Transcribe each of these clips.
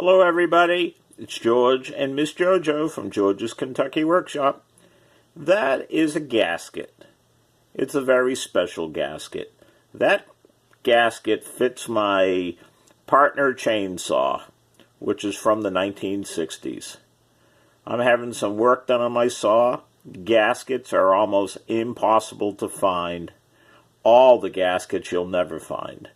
Hello everybody, it's George and Miss JoJo from George's Kentucky Workshop. That is a gasket. It's a very special gasket. That gasket fits my partner chainsaw, which is from the 1960s. I'm having some work done on my saw. Gaskets are almost impossible to find. All the gaskets you'll never find.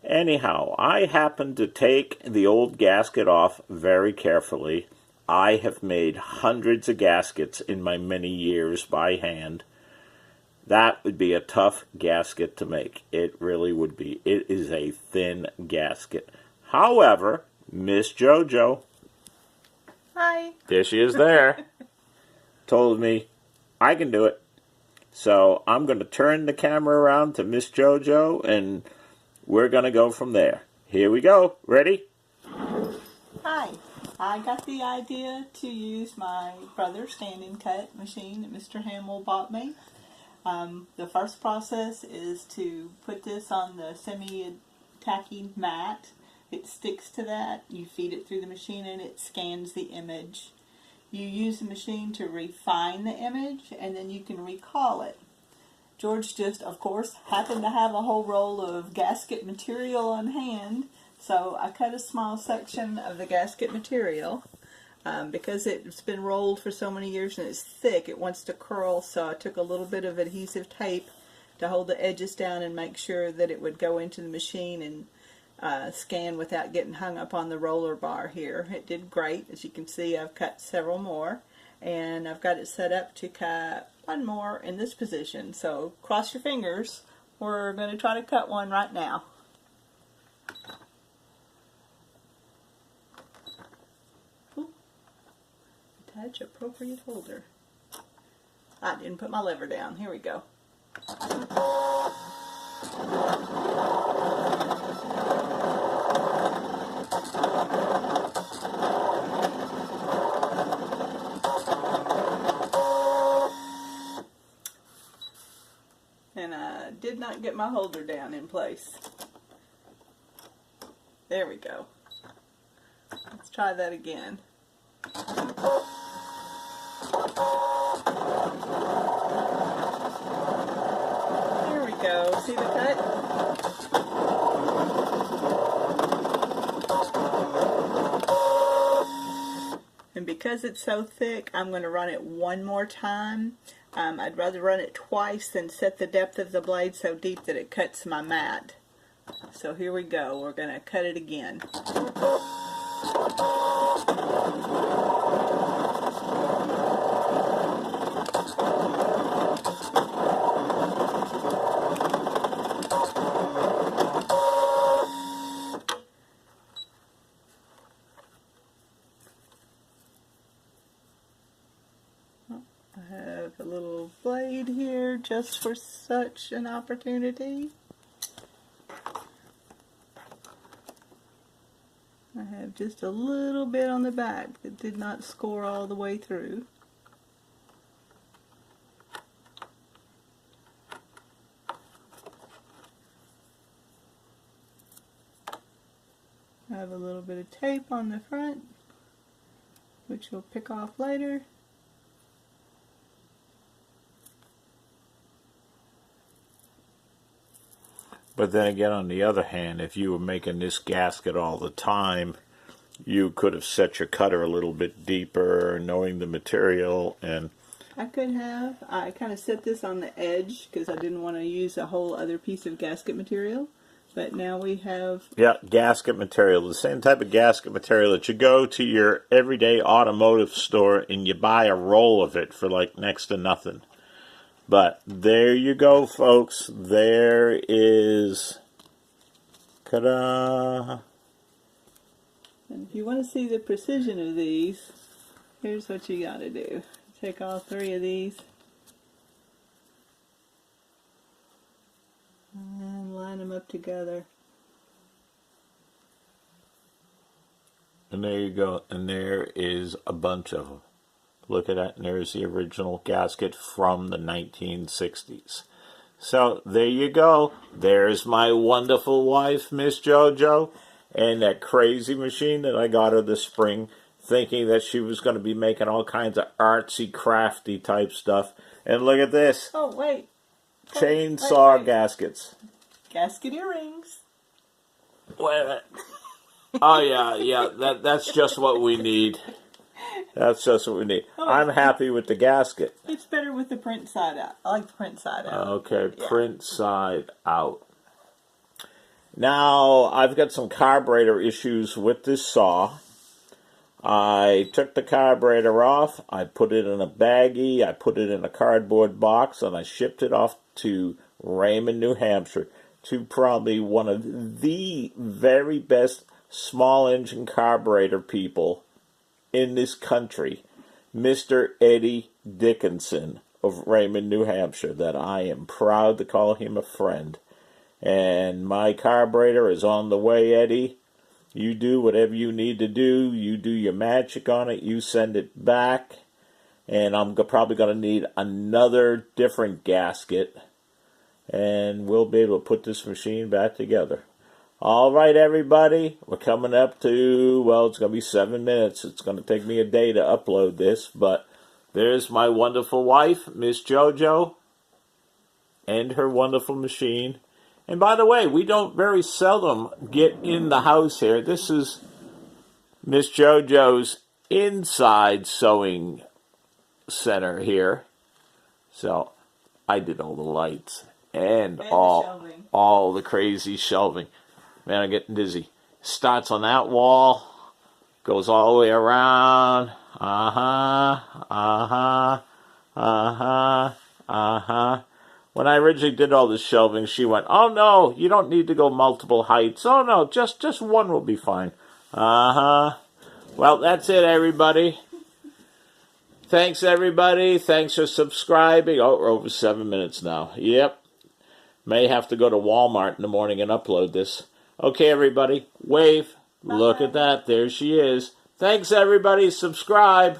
Anyhow, I happened to take the old gasket off very carefully. I have made hundreds of gaskets in my many years by hand. That would be a tough gasket to make. It really would be. It is a thin gasket. However, Miss JoJo, hi. There she is there, told me I can do it. So I'm going to turn the camera around to Miss JoJo and we're going to go from there. Here we go. Ready? Hi. I got the idea to use my brother's stand and cut machine that Mr. Hamill bought me. The first process is to put this on the semi-tacky mat. It sticks to that. You feed it through the machine and it scans the image. You use the machine to refine the image and then you can recall it. George just, of course, happened to have a whole roll of gasket material on hand, so I cut a small section of the gasket material. Because it's been rolled for so many years and it's thick, it wants to curl, so I took a little bit of adhesive tape to hold the edges down and make sure that it would go into the machine and scan without getting hung up on the roller bar here. It did great. As you can see, I've cut several more, and I've got it set up to cut one more in this position. So cross your fingers. We're going to try to cut one right now. Ooh. Attach appropriate holder. I didn't put my lever down. Here we go. And I did not get my holder down in place. There we go. Let's try that again. There we go. See the cut? And because it's so thick, I'm going to run it one more time. I'd rather run it twice than set the depth of the blade so deep that it cuts my mat. So here we go. We're going to cut it again. I have a little blade here just for such an opportunity. I have just a little bit on the back that did not score all the way through. I have a little bit of tape on the front, which we'll pick off later. But then again, on the other hand, if you were making this gasket all the time, you could have set your cutter a little bit deeper, knowing the material. And I could have. I kind of set this on the edge because I didn't want to use a whole other piece of gasket material. But now we have... Yeah, gasket material. The same type of gasket material that you go to your everyday automotive store and you buy a roll of it for like next to nothing. But there you go, folks. There is... Ta-da! And if you want to see the precision of these, here's what you got to do. Take all three of these and line them up together. And there you go. And there is a bunch of them. Look at that, and there's the original gasket from the 1960s. So, there you go. There's my wonderful wife, Miss JoJo. and that crazy machine that I got her this spring, thinking that she was going to be making all kinds of artsy, crafty type stuff. And look at this. Oh, wait. Chainsaw gaskets. Gasket earrings. Wait a minute. Oh, yeah, that's just what we need. That's just what we need. Oh, I'm happy with the gasket. It's better with the print side out. I like the print side out. Okay, Yeah. print side out. Now, I've got some carburetor issues with this saw. I took the carburetor off, I put it in a baggie, I put it in a cardboard box, and I shipped it off to Raymond, New Hampshire, to probably one of the very best small engine carburetor people in this country, Mr. Eddie Dickersen of Raymond, New Hampshire, that I am proud to call him a friend. And my carburetor is on the way, Eddie. You do whatever you need to do. You do your magic on it. You send it back. And I'm probably going to need another different gasket. And we'll be able to put this machine back together. All right, everybody. We're coming up to, well, it's going to be 7 minutes. It's going to take me a day to upload this. But there's my wonderful wife, Miss JoJo, and her wonderful machine. And by the way, we don't very seldom get in the house here. This is Miss JoJo's inside sewing center here. So I did all the lights and all the crazy shelving. Man, I'm getting dizzy. Starts on that wall, goes all the way around. When I originally did all this shelving, she went, "Oh no, you don't need to go multiple heights. Oh no, just one will be fine." Well, that's it, everybody. Thanks, everybody. Thanks for subscribing. Oh, we're over 7 minutes now. Yep. May have to go to Walmart in the morning and upload this. Okay, everybody. Wave. Bye. Look at that. There she is. Thanks, everybody. Subscribe.